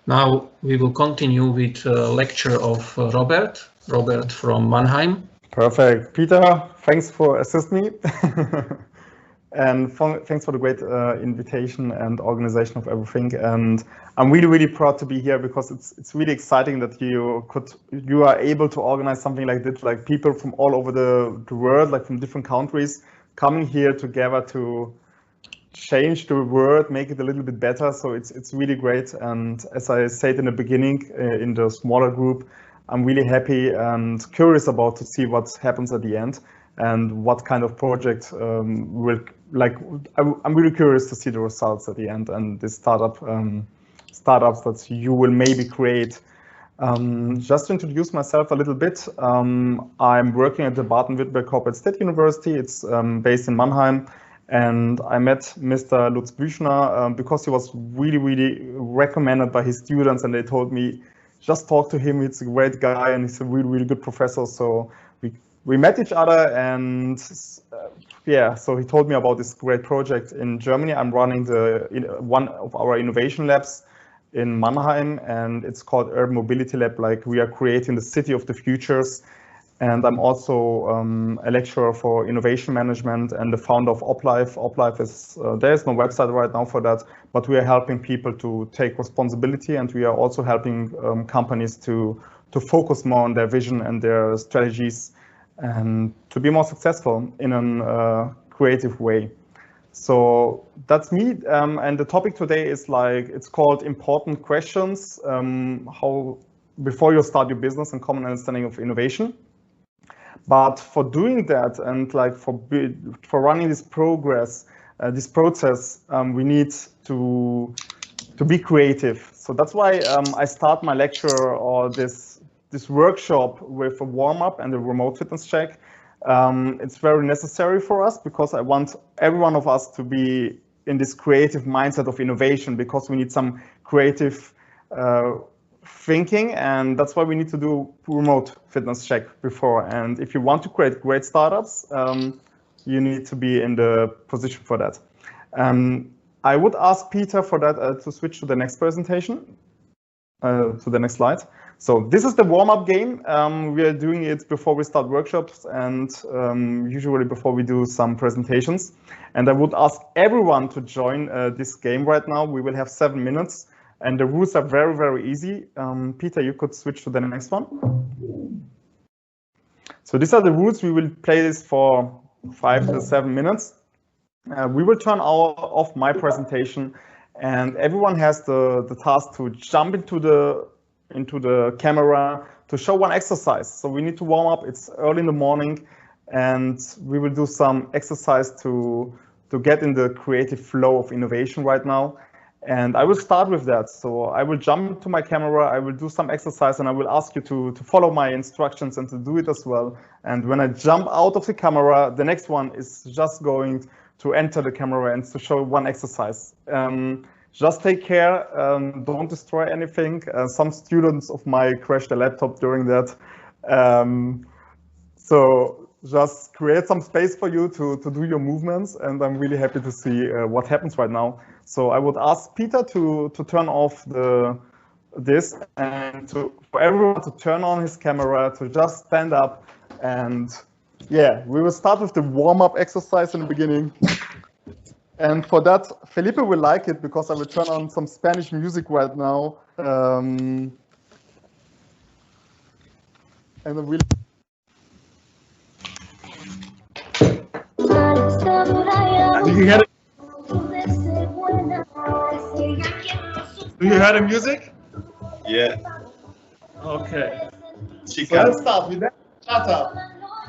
Now we will continue with a lecture of Robert from Mannheim. Perfect. Peter, thanks for assisting me. And thanks for the great invitation and organization of everything. And I'm really, really proud to be here because it's really exciting that you are able to organize something like this, like people from all over the world, like from different countries, coming here together to change the world, make it a little bit better. So it's really great. And as I said in the beginning, in the smaller group, I'm really happy and curious about to see what happens at the end and what kind of project will like. I'm really curious to see the results at the end and the startups that you will maybe create. Just to introduce myself a little bit, I'm working at the Baden-Württemberg Corporate State University. It's based in Mannheim. And I met Mr. Lutz Büchner because he was really, really recommended by his students, and they told me, just talk to him. He's a great guy, and he's a really, really good professor. So we met each other, and yeah, so he told me about this great project in Germany. I'm running one of our innovation labs in Mannheim, and it's called Urban Mobility Lab. Like, we are creating the city of the futures. And I'm also a lecturer for innovation management and the founder of OpLife. OpLife is, there is no website right now for that, but we are helping people to take responsibility, and we are also helping companies to focus more on their vision and their strategies and to be more successful in a creative way. So that's me. And the topic today is like, it's called Important Questions, how before you start your business and common understanding of innovation. But for doing that and like for running this process, we need to be creative. So that's why I start my lecture or this workshop with a warm-up and a remote fitness check. It's very necessary for us because I want every one of us to be in this creative mindset of innovation, because we need some creative thinking, and that's why we need to do remote fitness check before. And if you want to create great startups, you need to be in the position for that. I would ask Peter for that to switch to the next presentation, to the next slide. So this is the warm-up game. We are doing it before we start workshops and usually before we do some presentations. And I would ask everyone to join this game right now. We will have 7 minutes. And the rules are very, very easy. Peter, you could switch to the next one. So these are the rules. We will play this for 5 to 7 minutes. We will turn off my presentation, and everyone has the task to jump into the camera to show one exercise. So we need to warm up. It's early in the morning, and we will do some exercise to get in the creative flow of innovation right now. And I will start with that. So I will jump to my camera, I will do some exercise, and I will ask you to follow my instructions and to do it as well. And when I jump out of the camera, the next one is just going to enter the camera and to show one exercise. Just take care, don't destroy anything. Some students of mine crashed their laptop during that. So just create some space for you to do your movements, and I'm really happy to see what happens right now. So I would ask Peter to turn off this, and for everyone to turn on his camera, to just stand up. And yeah, we will start with the warm-up exercise in the beginning. And for that, Felipe will like it because I will turn on some Spanish music right now. And I will. Do you hear it? Do you hear the music? Yeah. Okay. So let's start with that. Shut up.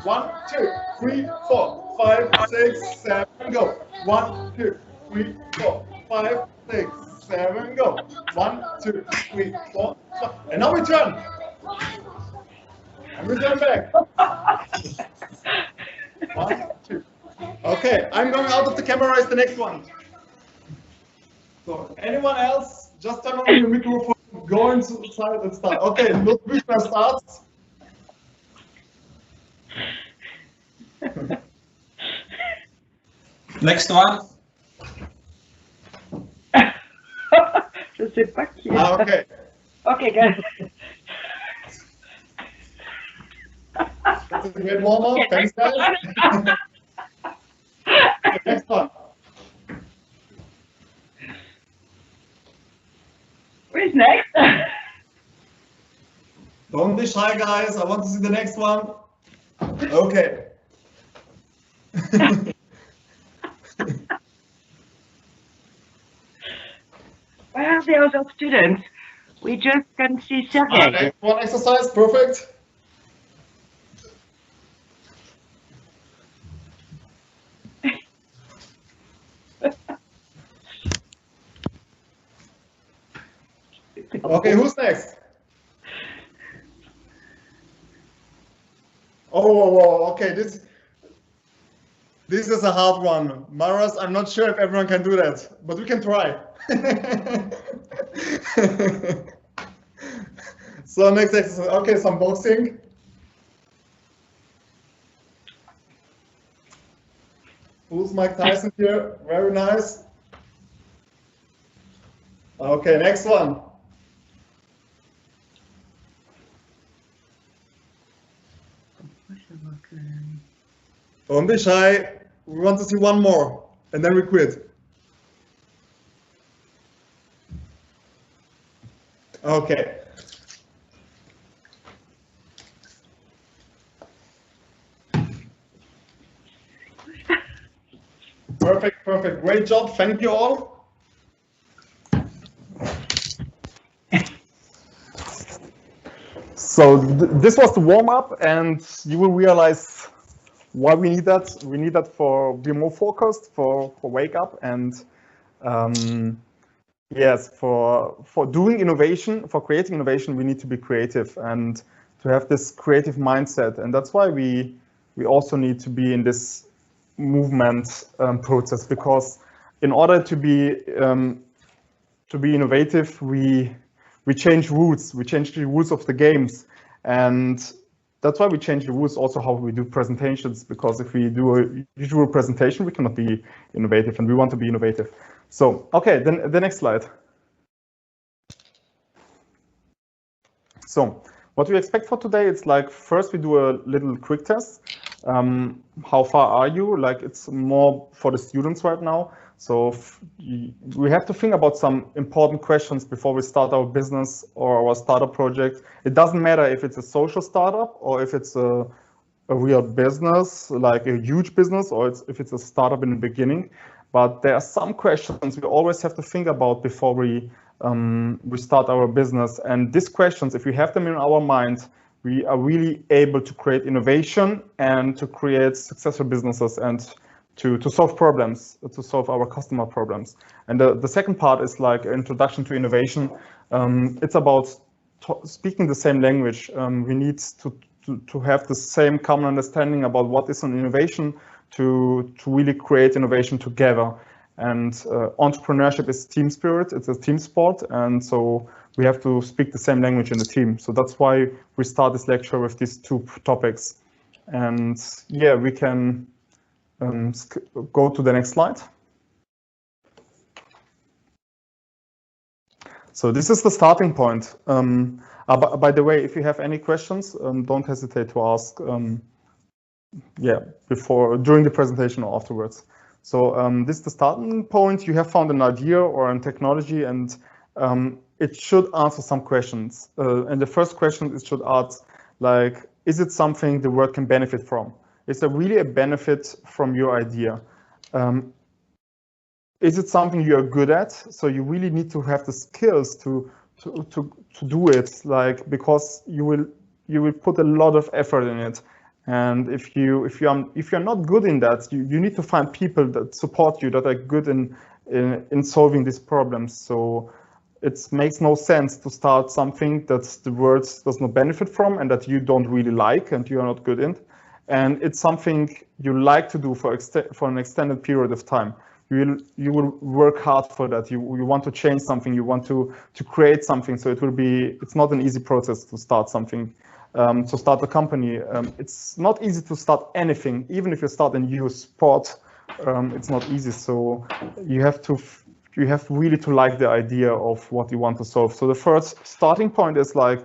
1, 2, 3, 4, 5, 6, 7, go. 1, 2, 3, 4, 5, 6, 7, go. 1, 2, 3, 4, 5. And now we turn. And we turn back. 1, 2. Okay, I'm going out of the camera is the next one. So anyone else, just turn on your microphone, go inside and start. Okay, Lutz Büchner starts. Next one. Je sais pas qui est. Ah, okay. Okay, good. That's a great warm-up. Thanks, guys. Next one. Who's next? Don't be shy, guys. I want to see the next one. Okay. Where are the other students? We just can see Sergey. Next one exercise. Perfect. Okay, who's next? Oh, okay. This is a hard one. Maras, I'm not sure if everyone can do that, but we can try. So next exercise. Okay, some boxing. Who's Mike Tyson here? Very nice. Okay, next one. Don't be shy. We want to see one more, and then we quit. Okay. Perfect, perfect. Great job. Thank you all. So this was the warm-up, and you will realize why we need that. We need that for be more focused, for wake up, and yes, for doing innovation, for creating innovation, we need to be creative and to have this creative mindset, and that's why we also need to be in this movement process, because in order to be innovative, we change rules. We change the rules of the games, and that's why we change the rules also how we do presentations, because if we do a usual presentation, we cannot be innovative, and we want to be innovative. So, okay, then the next slide. So, what we expect for today, it's like, first we do a little quick test. How far are you? Like, it's more for the students right now. So we have to think about some important questions before we start our business or our startup project. It doesn't matter if it's a social startup or if it's a real business, like a huge business, or if it's a startup in the beginning. But there are some questions we always have to think about before we start our business. And these questions, if we have them in our mind, we are really able to create innovation and to create successful businesses and to solve problems, to solve our customer problems. And the second part is like introduction to innovation. It's about speaking the same language. We need to have the same common understanding about what is an innovation to really create innovation together. And entrepreneurship is team spirit. It's a team sport. And so we have to speak the same language in the team. So that's why we start this lecture with these two topics. And yeah, we can go to the next slide. So this is the starting point. By the way, if you have any questions, don't hesitate to ask. Yeah, during the presentation or afterwards. So this is the starting point. You have found an idea or a technology, and it should answer some questions. And the first question, it should ask, like, is it something the world can benefit from? Is there really a benefit from your idea? Is it something you are good at? So you really need to have the skills to do it, like, because you will put a lot of effort in it. And if you're not good in that, you need to find people that support you, that are good in solving these problems. So it makes no sense to start something that the world does not benefit from and that you don't really like and you are not good in. And it's something you like to do for an extended period of time. You will work hard for that. You want to change something. You want to create something. So it's not an easy process to start something. To start a company, it's not easy to start anything. Even if you start a new sport, it's not easy. So you have to you have really to like the idea of what you want to solve. So the first starting point is like,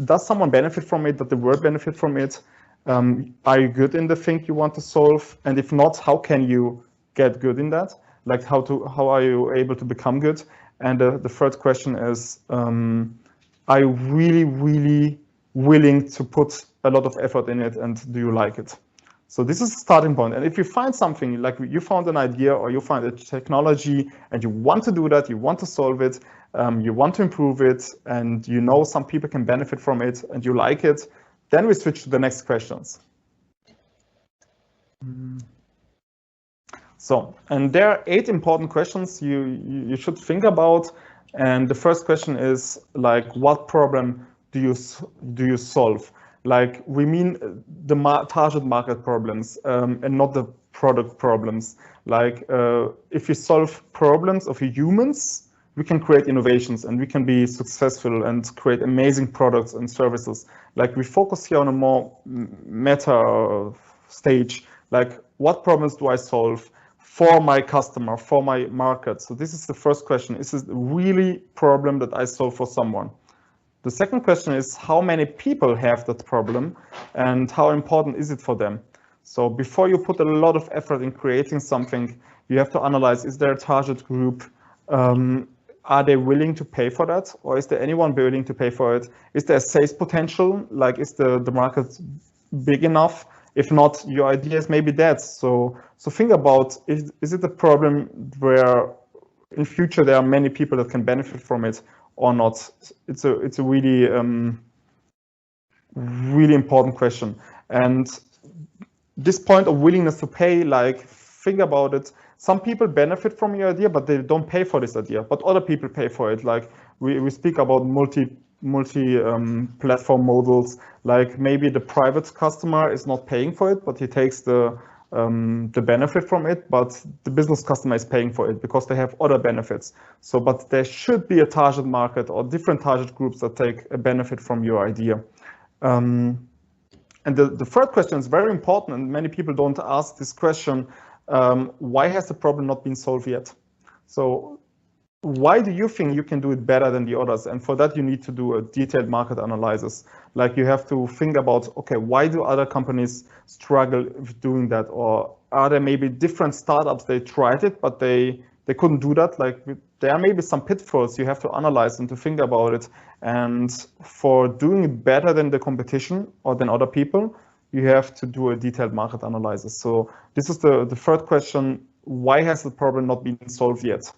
does someone benefit from it? Does the world benefit from it? Are you good in the thing you want to solve? And if not, how can you get good in that? Like how are you able to become good? And the third question is, are you really, really willing to put a lot of effort in it, and do you like it? So this is the starting point. And if you find something, like you found an idea or you find a technology and you want to do that, you want to solve it, you want to improve it, and you know some people can benefit from it and you like it, then we switch to the next questions. So, and there are 8 important questions you should think about. And the first question is like, what problem do you solve? Like, we mean the target market problems and not the product problems. Like, if we solve problems of humans, we can create innovations and we can be successful and create amazing products and services. Like, we focus here on a more meta stage. Like, what problems do I solve for my customer, for my market? So this is the first question. Is this really a problem that I solve for someone? The second question is, how many people have that problem and how important is it for them? So before you put a lot of effort in creating something, you have to analyze, is there a target group? Are they willing to pay for that? Or is there anyone willing to pay for it? Is there a sales potential? Like, is the market big enough? If not, your idea is maybe dead. So think about, is it a problem where in future there are many people that can benefit from it or not? It's a really really important question. And this point of willingness to pay, like, think about it. Some people benefit from your idea, but they don't pay for this idea. But other people pay for it. Like, we speak about multi platform models. Like, maybe the private customer is not paying for it, but he takes the benefit from it, but the business customer is paying for it because they have other benefits. So, but there should be a target market or different target groups that take a benefit from your idea. And the third question is very important, and many people don't ask this question. Why has the problem not been solved yet? So why do you think you can do it better than the others? And for that, you need to do a detailed market analysis. Like, you have to think about, okay, why do other companies struggle with doing that? Or are there maybe different startups, they tried it, but they couldn't do that? Like, there are maybe some pitfalls you have to analyze and to think about it. And for doing it better than the competition or than other people, you have to do a detailed market analysis. So this is the third question. Why has the problem not been solved yet?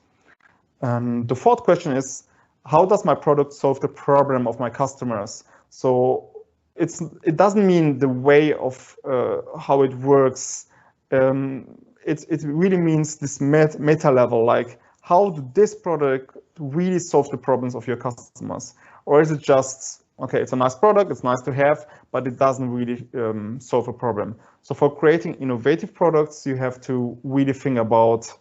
The fourth question is, how does my product solve the problem of my customers? So it doesn't mean the way of how it works. It really means this meta level, like, how does this product really solve the problems of your customers? Or is it just, okay, it's a nice product, it's nice to have, but it doesn't really solve a problem? So for creating innovative products, you have to really think about,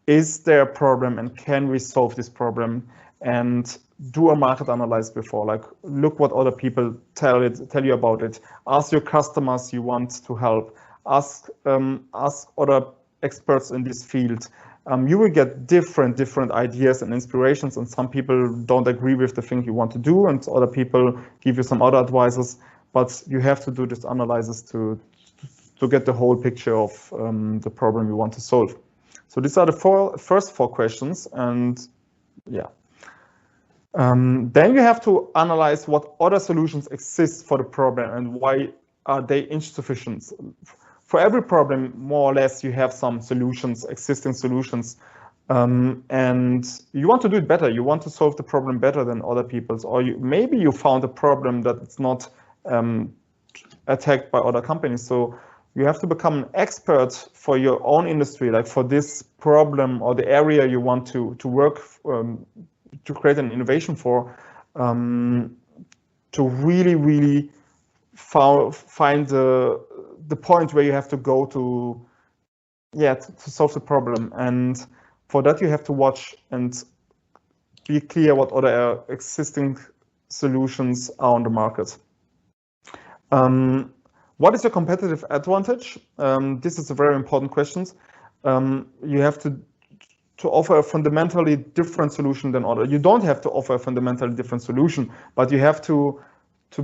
is there a problem and can we solve this problem? And do a market analysis before, like, look what other people tell you about it. Ask your customers you want to help. Ask other experts in this field. You will get different ideas and inspirations, and some people don't agree with the thing you want to do, and other people give you some other advices. But you have to do this analysis to get the whole picture of the problem you want to solve. So these are the first four questions, and yeah. Then you have to analyze what other solutions exist for the problem and why are they insufficient. For every problem, more or less, you have some solutions, existing solutions, and you want to do it better. You want to solve the problem better than other people's, or maybe you found a problem that it's not attacked by other companies. So you have to become an expert for your own industry, like for this problem or the area you want to work to create an innovation for, to really find the point where you have to go to solve the problem. And for that, you have to watch and be clear what other existing solutions are on the market. What is your competitive advantage? This is a very important question. You have to to offer a fundamentally different solution than others. You don't have to offer a fundamentally different solution, but you have to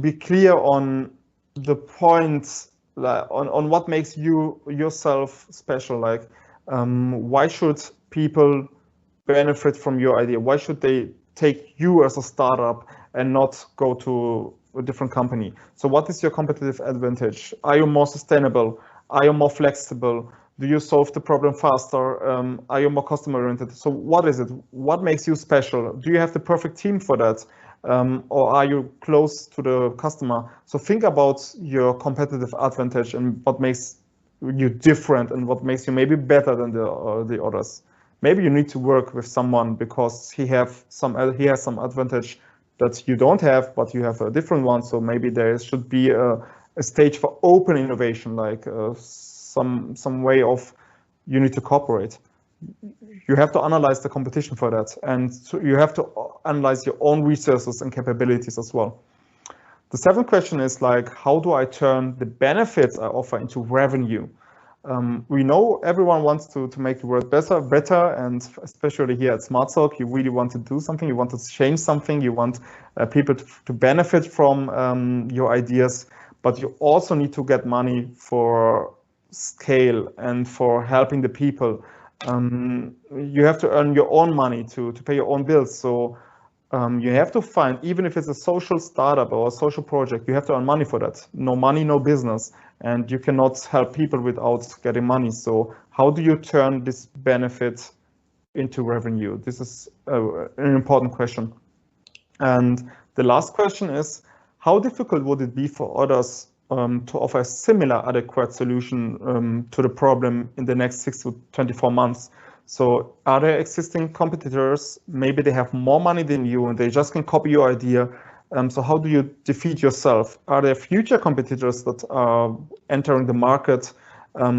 be clear on the points, like on what makes you yourself special. Like, why should people benefit from your idea? Why should they take you as a startup and not go to a different company? So what is your competitive advantage? Are you more sustainable? Are you more flexible? Do you solve the problem faster? Are you more customer oriented? So what is it? What makes you special? Do you have the perfect team for that? Or are you close to the customer? So think about your competitive advantage and what makes you different and what makes you maybe better than the others. Maybe you need to work with someone because he has some advantage that you don't have, but you have a different one. So maybe there should be a stage for open innovation, like some way of you need to cooperate. You have to analyze the competition for that, and so you have to analyze your own resources and capabilities as well. The seventh question is like, how do I turn the benefits I offer into revenue? We know everyone wants to make the world better, and especially here at SmartSoc, you really want to do something, you want to change something, you want people to benefit from your ideas, but you also need to get money for scale and for helping the people. You have to earn your own money to pay your own bills. So you have to find, even if it's a social startup or a social project, you have to earn money for that. No money, no business. And you cannot help people without getting money. So how do you turn this benefit into revenue? This is an important question. And the last question is, how difficult would it be for others to offer a similar adequate solution to the problem in the next 6 to 24 months? So are there existing competitors? Maybe they have more money than you and they just can copy your idea. So how do you defeat yourself? Are there future competitors that are entering the market?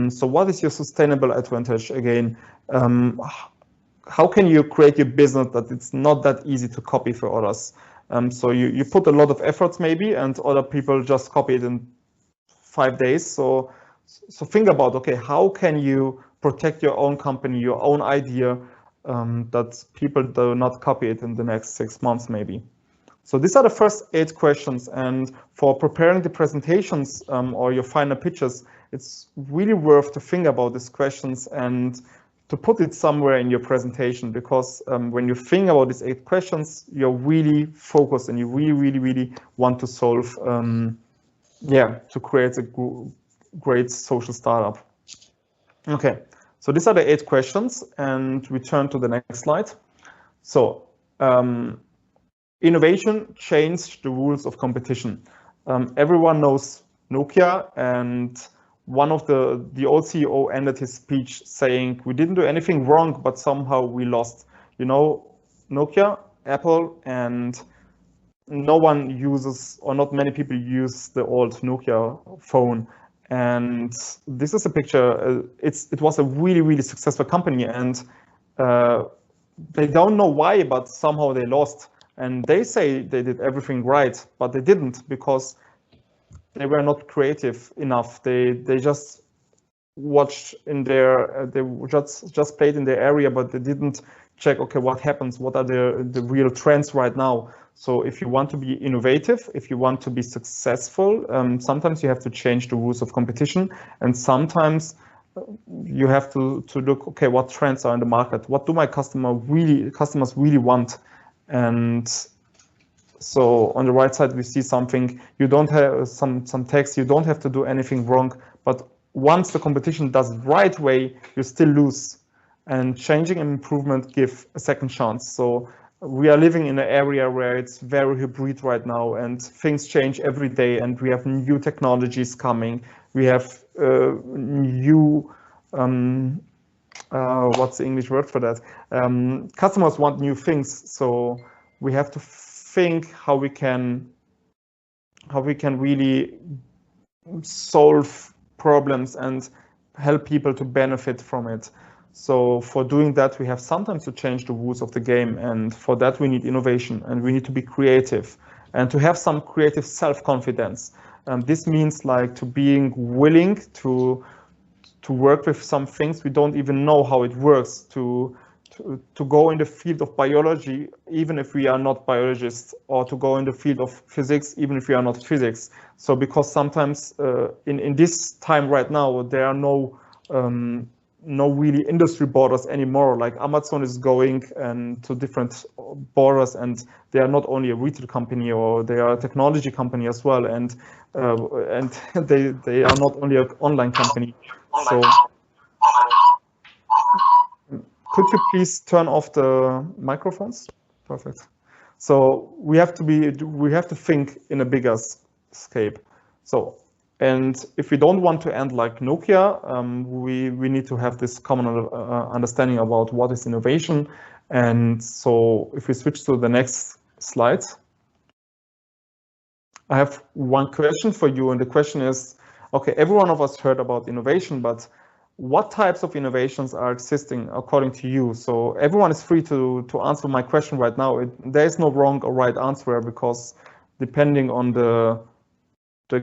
So what is your sustainable advantage again? How can you create your business that it's not that easy to copy for others? So you put a lot of efforts maybe, and other people just copy it in 5 days. So think about, okay, how can you protect your own company, your own idea, that people do not copy it in the next 6 months maybe. So these are the first 8 questions, and for preparing the presentations or your final pitches, it's really worth to think about these questions and to put it somewhere in your presentation, because when you think about these 8 questions, you're really focused and you really want to solve, to create a great social startup. Okay, so these are the 8 questions, and we turn to the next slide. So innovation changed the rules of competition. Everyone knows Nokia, and one of the old CEO ended his speech saying, we didn't do anything wrong, but somehow we lost. You know, Nokia, Apple, and no one uses, or not many people use the old Nokia phone. And this is a picture, it was a really successful company, and they don't know why, but somehow they lost. And they say they did everything right, but they didn't, because they were not creative enough. They just watched in their, they just played in their area, but they didn't check, okay, what happens? What are the real trends right now? So if you want to be innovative, if you want to be successful, sometimes you have to change the rules of competition, and sometimes you have to look, okay, what trends are in the market? What do my customers really want? And so on the right side, we see something, you don't have some text, you don't have to do anything wrong, but once the competition does it right way, you still lose. And changing and improvement give a second chance. So we are living in an area where it's very hybrid right now, and things change every day, and we have new technologies coming. We have new, what's the English word for that? Customers want new things, so we have to think how we can really solve problems and help people to benefit from it. So for doing that, we have sometimes to change the rules of the game, and for that we need innovation, and we need to be creative and to have some creative self-confidence. This means like to being willing to work with some things we don't even know how it works, to to go in the field of biology, even if we are not biologists, or to go in the field of physics, even if we are not physics. So because sometimes in this time right now, there are no really industry borders anymore. Like Amazon is going and to different borders, and they are not only a retail company, or they are a technology company as well, and they are not only an online company. So could you please turn off the microphones? Perfect. So we have to think in a bigger scape. So, and if we don't want to end like Nokia, we need to have this common understanding about what is innovation. And so if we switch to the next slide, I have one question for you, and the question is, okay, every one of us heard about innovation, but what types of innovations are existing according to you? So everyone is free to answer my question right now. There is no wrong or right answer, because depending on the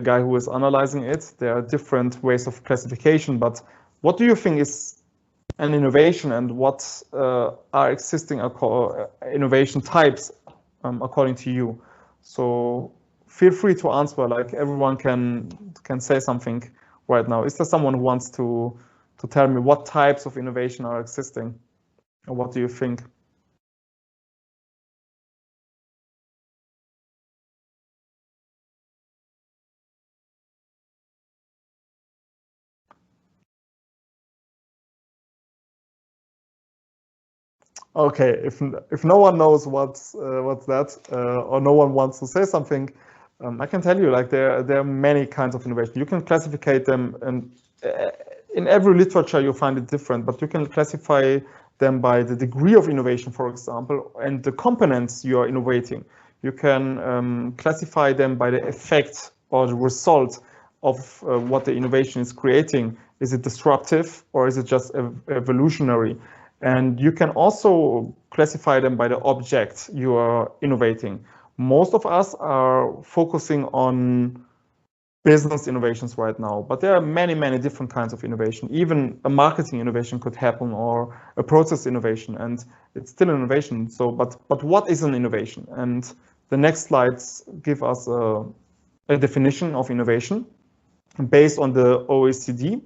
guy who is analyzing it, there are different ways of classification. But what do you think is an innovation, and what are existing innovation types according to you? So feel free to answer, like everyone can say something right now. Is there someone who wants to tell me what types of innovation are existing, or what do you think? Okay, if no one knows what's that, or no one wants to say something, I can tell you, like there are many kinds of innovation. You can classify them, and in every literature you find it different, but you can classify them by the degree of innovation, for example, and the components you are innovating. You can classify them by the effect or the result of what the innovation is creating. Is it disruptive, or is it just evolutionary? And you can also classify them by the object you are innovating. Most of us are focusing on business innovations right now, but there are many, many different kinds of innovation. Even a marketing innovation could happen, or a process innovation, and it's still innovation. So, but what is an innovation? And the next slides give us a definition of innovation based on the OECD.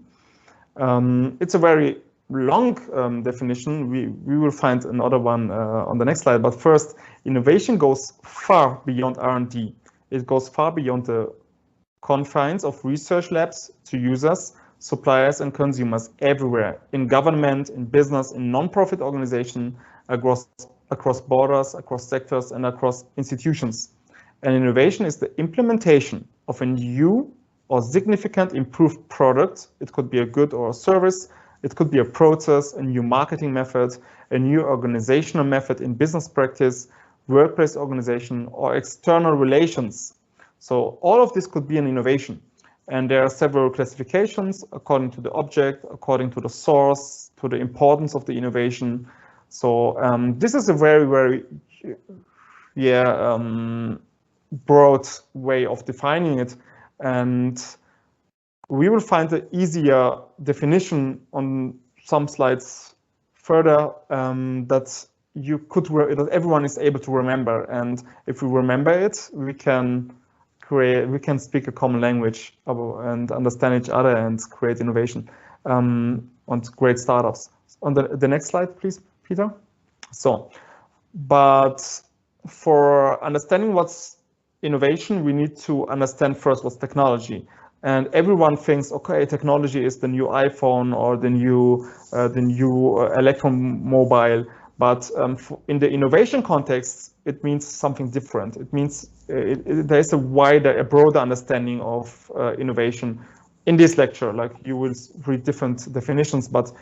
It's a very long definition. We will find another one on the next slide. But first, innovation goes far beyond R&D. It goes far beyond the confines of research labs to users, suppliers, and consumers everywhere, in government, in business, in non-profit organization, across borders, across sectors, and across institutions. And innovation is the implementation of a new or significant improved product. It could be a good or a service. It could be a process, a new marketing method, a new organizational method in business practice, workplace organization, or external relations. So all of this could be an innovation. And there are several classifications according to the object, according to the source, to the importance of the innovation. So this is a very, very broad way of defining it. And we will find an easier definition on some slides further that that everyone is able to remember. And if we remember it, we can speak a common language and understand each other and create innovation and great startups. On the next slide, please, Peter. So, but for understanding what's innovation, we need to understand first what's technology. And everyone thinks, okay, technology is the new iPhone or the new electromobile. But in the innovation context, it means something different. It means there is a broader understanding of innovation. In this lecture, like you will read different definitions, but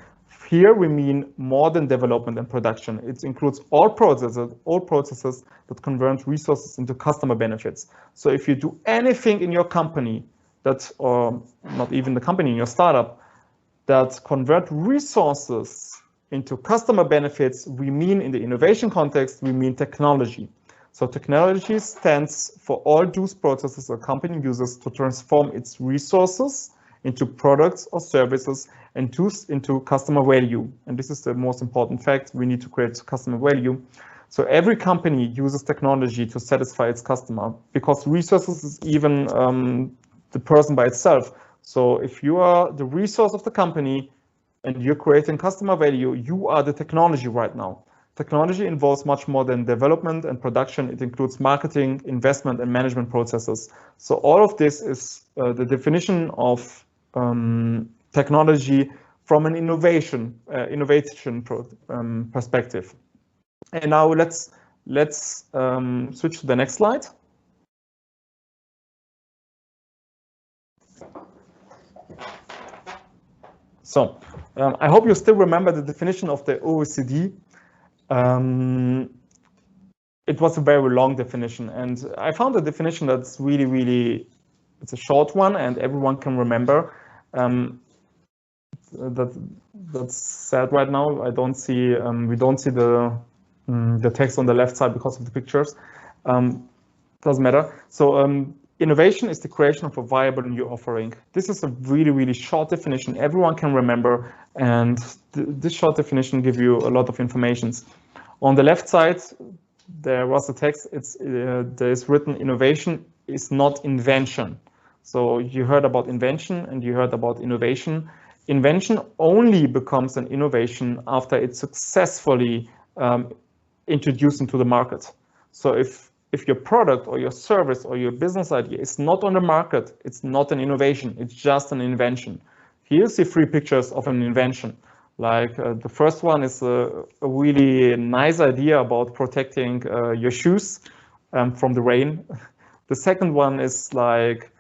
here we mean modern development and production. It includes all processes that convert resources into customer benefits. So if you do anything in your company or not even the company, in your startup, that convert resources into customer benefits, we mean in the innovation context, we mean technology. So technology stands for all those processes a company uses to transform its resources into products or services, and two, into customer value. And this is the most important fact. We need to create customer value. So every company uses technology to satisfy its customer, because resources is even the person by itself. So if you are the resource of the company and you're creating customer value, you are the technology right now. Technology involves much more than development and production. It includes marketing, investment, and management processes. So all of this is the definition of technology from an innovation perspective. And now let's switch to the next slide. So I hope you still remember the definition of the OECD. It was a very long definition, and I found a definition that's really, it's a short one and everyone can remember. That's sad right now. I don't see, we don't see the text on the left side because of the pictures. Doesn't matter. So innovation is the creation of a viable new offering. This is a really short definition everyone can remember, and this short definition gives you a lot of information. On the left side, there was a text. There's written, innovation is not invention. So you heard about invention and you heard about innovation. Invention only becomes an innovation after it's successfully introduced into the market. So if your product or your service or your business idea is not on the market, it's not an innovation, it's just an invention. Here you see 3 pictures of an invention. Like the first one is a really nice idea about protecting your shoes from the rain. The second one is like,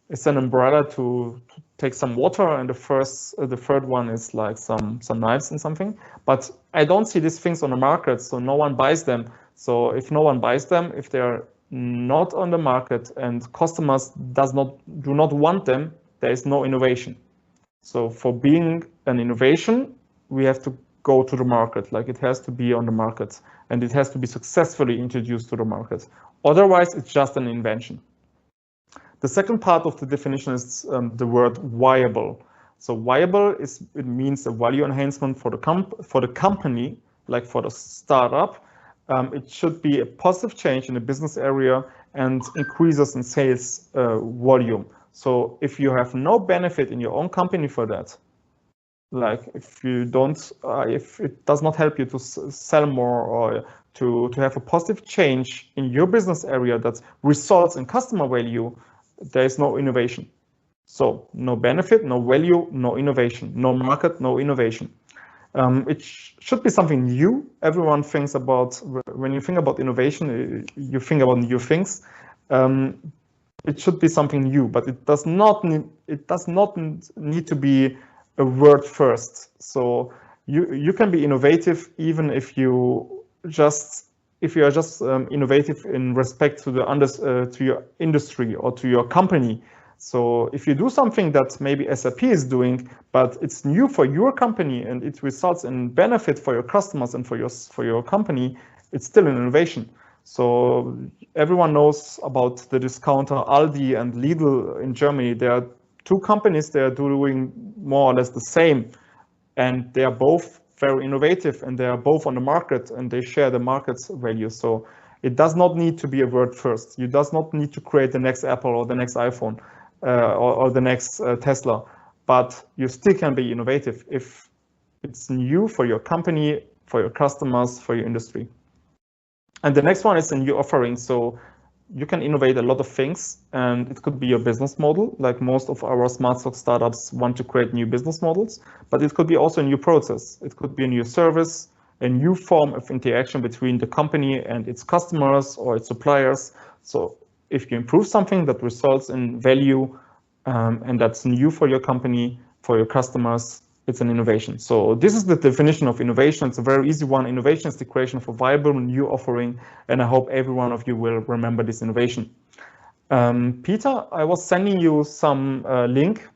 it's an umbrella to take some water, and the third one is like some knives and something. But I don't see these things on the market, so no one buys them. So if no one buys them, if they're not on the market and customers do not want them, there is no innovation. So for being an innovation, we have to go to the market, like it has to be on the market and it has to be successfully introduced to the market. Otherwise, it's just an invention. The second part of the definition is the word viable. So viable it means a value enhancement for the company, like for the startup. It should be a positive change in the business area and increases in sales volume. So if you have no benefit in your own company for that, like if it does not help you to sell more or to have a positive change in your business area that results in customer value, there is no innovation. So no benefit, no value, no innovation, no market, no innovation. It should be something new. Everyone thinks about, when you think about innovation, you think about new things. It should be something new, but it does not need to be a word first. So you can be innovative even if you are just innovative in respect to to your industry or to your company. So if you do something that maybe SAP is doing, but it's new for your company and it results in benefit for your customers and for your company, it's still an innovation. So everyone knows about the discounter Aldi and Lidl in Germany. There are 2 companies that are doing more or less the same, and they are both very innovative and they are both on the market and they share the market's value. So it does not need to be a word first. You does not need to create the next Apple or the next iPhone or the next Tesla, but you still can be innovative if it's new for your company, for your customers, for your industry. And the next one is a new offering. So you can innovate a lot of things, and it could be your business model. Like most of our SmartSoc startups want to create new business models, but it could be also a new process. It could be a new service, a new form of interaction between the company and its customers or its suppliers. So if you improve something that results in value and that's new for your company, for your customers, it's an innovation. So this is the definition of innovation. It's a very easy one. Innovation is the creation of a viable new offering, and I hope every one of you will remember this innovation. Peter, I was sending you some link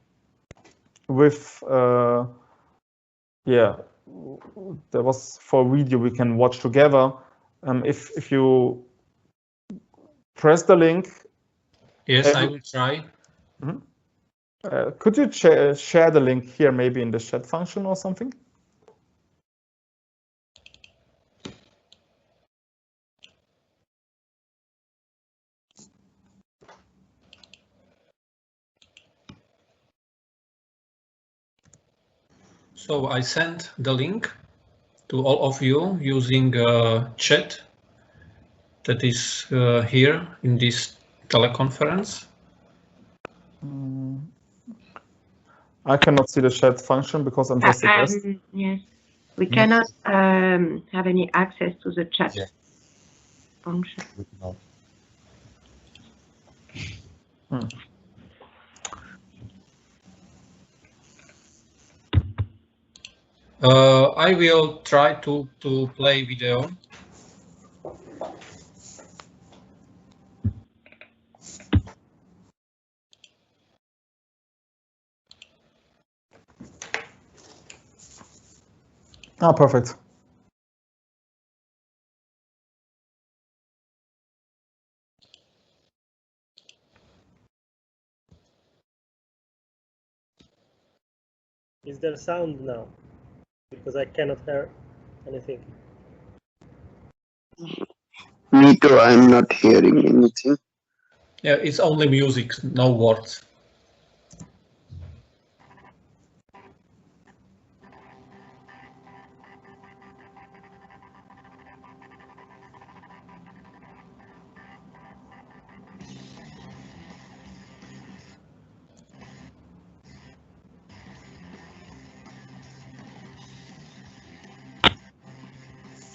with, there was for a video we can watch together. If you press the link. Yes, I will try. Could you share the link here, maybe in the chat function or something? So I sent the link to all of you using chat that is here in this teleconference. I cannot see the chat function because I'm just a guest. Yes, we cannot have any access to the chat function. I will try to play video. Ah, perfect. Is there sound now? Because I cannot hear anything. Me too, I'm not hearing anything. Yeah, it's only music, no words.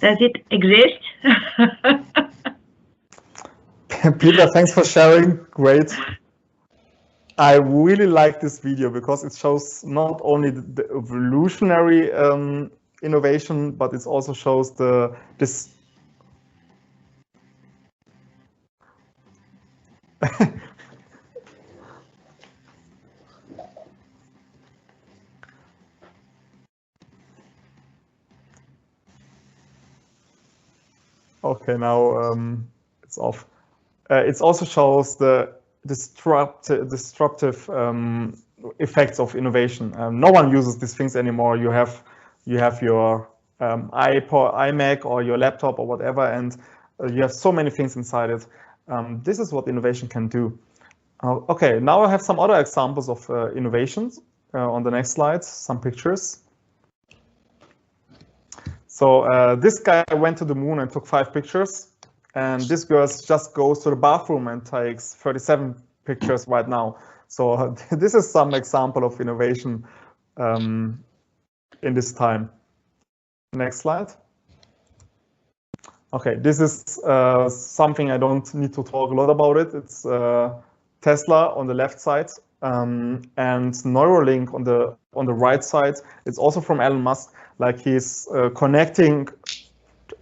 Does it exist? Peter, thanks for sharing. Great. I really like this video because it shows not only the evolutionary innovation, but it also shows this. Okay, now it's off. It also shows the disruptive effects of innovation. No one uses these things anymore. You have your iMac or your laptop or whatever, and you have so many things inside it. This is what innovation can do. Okay, now I have some other examples of innovations on the next slide. Some pictures. So this guy went to the moon and took 5 pictures. And this girl just goes to the bathroom and takes 37 pictures right now. So this is some example of innovation in this time. Next slide. Okay, this is something I don't need to talk a lot about it. It's Tesla on the left side and Neuralink on the right side. It's also from Elon Musk. Like he's connecting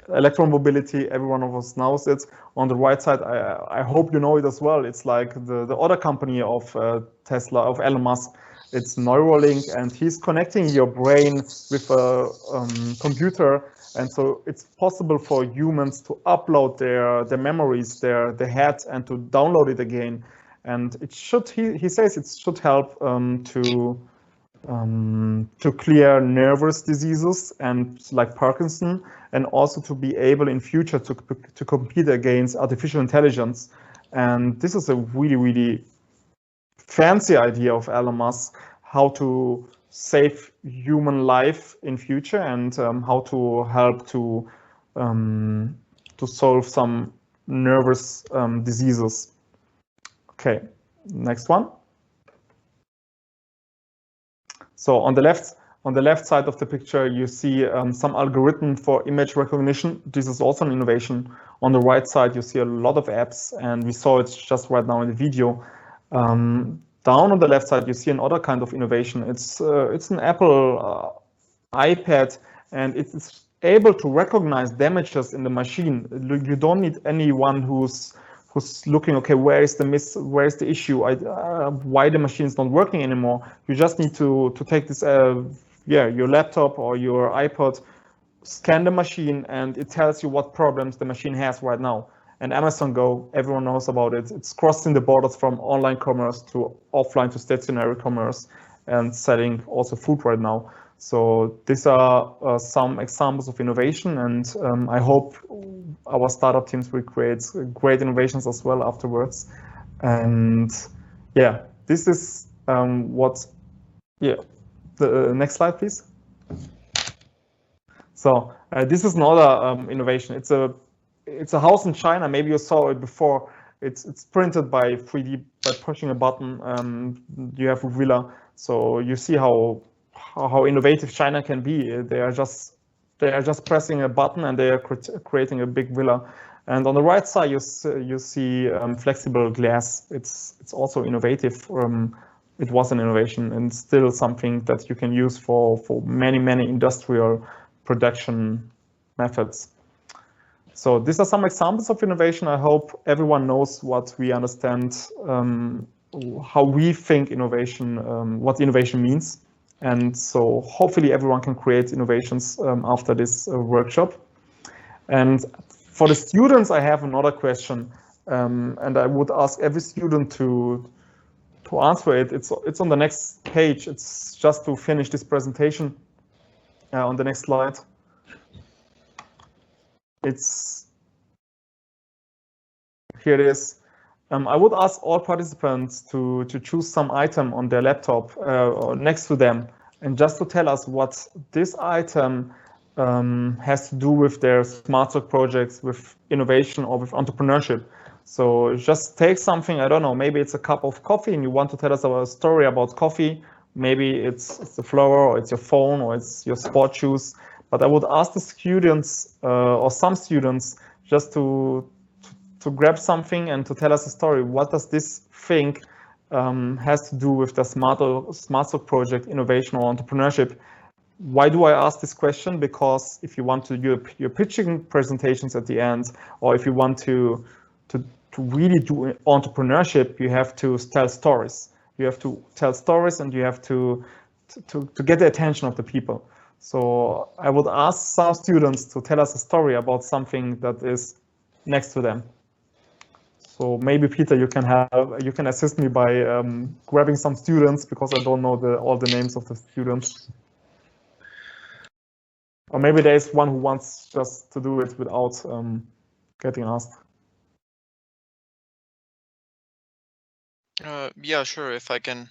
electromobility, every one of us knows it. On the right side, I hope you know it as well. It's like the other company of Tesla, of Elon Musk. It's Neuralink, and he's connecting your brain with a computer. And so it's possible for humans to upload their memories, their head, and to download it again. And it should, he says it should help to clear nervous diseases and like Parkinson, and also to be able in future to compete against artificial intelligence. And this is a really, really fancy idea of Elon Musk, how to save human life in future and how to help to solve some nervous diseases. Okay, next one. So on the left side of the picture, you see some algorithm for image recognition. This is also an innovation. On the right side, you see a lot of apps, and we saw it just right now in the video. Down on the left side, you see another kind of innovation. It's an Apple iPad, and it's able to recognize damages in the machine. You don't need anyone who's looking, okay, where is the issue? Why the machine is not working anymore? You just need to take this, your laptop or your iPod, scan the machine, and it tells you what problems the machine has right now. And Amazon Go, everyone knows about it. It's crossing the borders from online commerce to offline to stationary commerce and selling also food right now. So these are some examples of innovation, and I hope our startup teams will create great innovations as well afterwards. And yeah, this is the next slide, please. So this is another innovation. It's a house in China. Maybe you saw it before. It's printed by 3D by pushing a button. You have a villa. So you see how innovative China can be. They are just pressing a button and they are creating a big villa. And on the right side you see flexible glass. It's also innovative. It was an innovation and still something that you can use for many industrial production methods. So these are some examples of innovation. I hope everyone knows what we understand, how we think innovation, what innovation means. And so hopefully everyone can create innovations after this workshop. And for the students, I have another question, and I would ask every student to answer it. It's on the next page. It's just to finish this presentation. On the next slide. Here it is. I would ask all participants to choose some item on their laptop or next to them, and just to tell us what this item has to do with their SmartSoc projects, with innovation, or with entrepreneurship. So just take something, I don't know, maybe it's a cup of coffee and you want to tell us a story about coffee. Maybe it's the flower, or it's your phone, or it's your sport shoes. But I would ask the students or some students just to grab something and to tell us a story. What does this thing has to do with the SmartSoc project, innovation, or entrepreneurship? Why do I ask this question? Because if you want to do your pitching presentations at the end, or if you want to really do entrepreneurship, you have to tell stories. You have to tell stories, and you have to get the attention of the people. So I would ask some students to tell us a story about something that is next to them. So maybe Peter, you can assist me by grabbing some students, because I don't know all the names of the students. Or maybe there is one who wants just to do it without getting asked. Yeah, sure, if I can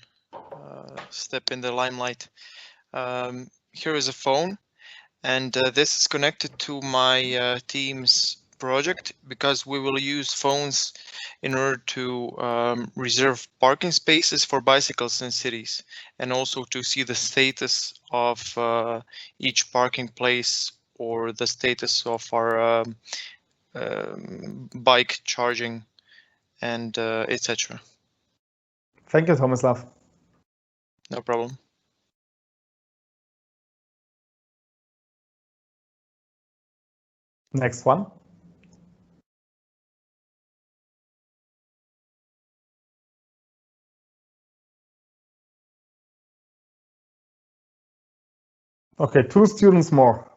step in the limelight. Here is a phone, and this is connected to my team's project, because we will use phones in order to reserve parking spaces for bicycles in cities, and also to see the status of each parking place, or the status of our bike charging, and etc. Thank you, Tomislav. No problem. Next one. Okay, 2 students more.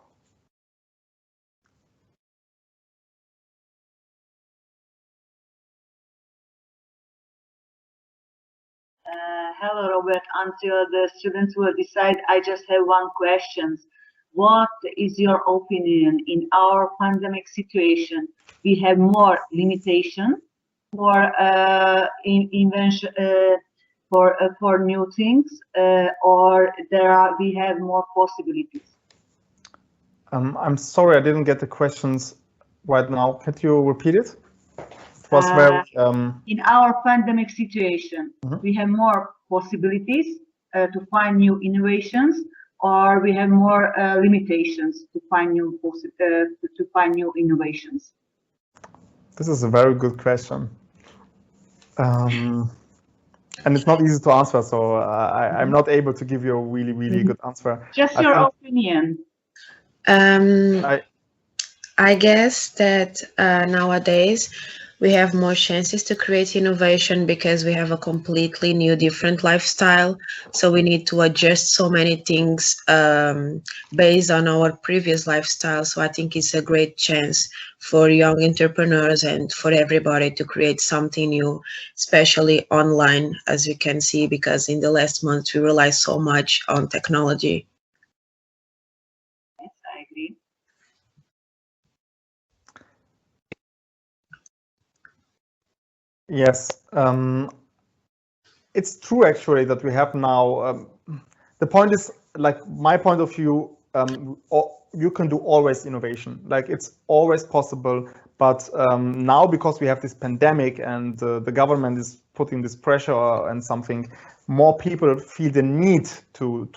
Hello, Robert. Until the students will decide, I just have one question. What is your opinion in our pandemic situation? We have more limitation for invention, for new things, or we have more possibilities? I'm sorry, I didn't get the questions right now. Could you repeat it? It was very. In our pandemic situation, we have more possibilities to find new innovations, or we have more limitations to find new innovations? This is a very good question. And it's not easy to answer, so I'm not able to give you a really good answer. Just your opinion. I guess that nowadays we have more chances to create innovation because we have a completely new, different lifestyle. So we need to adjust so many things based on our previous lifestyle. So I think it's a great chance for young entrepreneurs and for everybody to create something new, especially online, as you can see, because in the last months we rely so much on technology. Yes, I agree. Yes, it's true actually that we have now. The point is, like my point of view, you can do always innovation. Like it's always possible. But now, because we have this pandemic and the government is putting this pressure and something, more people feel the need to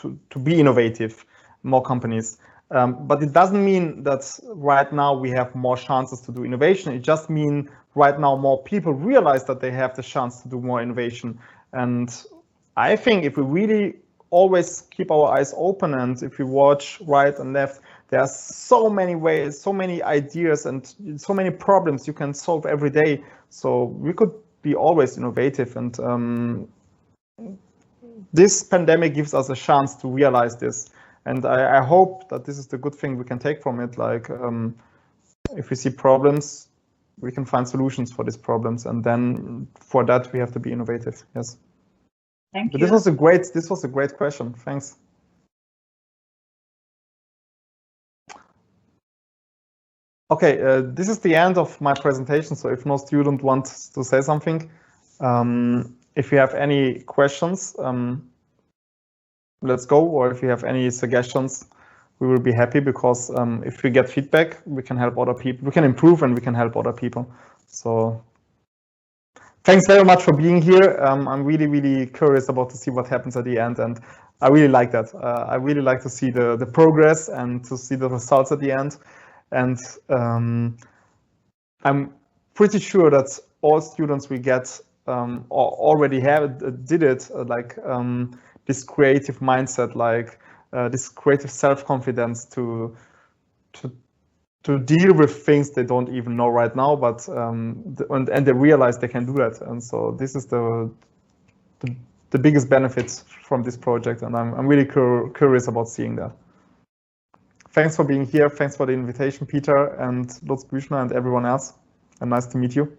be innovative. More companies. But it doesn't mean that right now we have more chances to do innovation. It just means right now more people realize that they have the chance to do more innovation. And I think if we really always keep our eyes open and if we watch right and left, there are so many ways, so many ideas and so many problems you can solve every day. So we could be always innovative. And this pandemic gives us a chance to realize this. And I hope that this is the good thing we can take from it. Like, if we see problems, we can find solutions for these problems, and then for that we have to be innovative. Yes. Thank But you. this was a great question. Thanks. Okay, this is the end of my presentation. So if no student wants to say something, if you have any questions, let's go. Or if you have any suggestions, we will be happy, because if we get feedback, we can help other people. We can improve and we can help other people. So thanks very much for being here. I'm really, really curious about to see what happens at the end, and I really like that. I really like to see the progress and to see the results at the end. And I'm pretty sure that all students we get already did it, this creative mindset, like this creative self-confidence to deal with things they don't even know right now, but and they realize they can do that. And so this is the biggest benefits from this project, and I'm really curious about seeing that. Thanks for being here. Thanks for the invitation, Peter and Lutz Büchner and everyone else. And nice to meet you.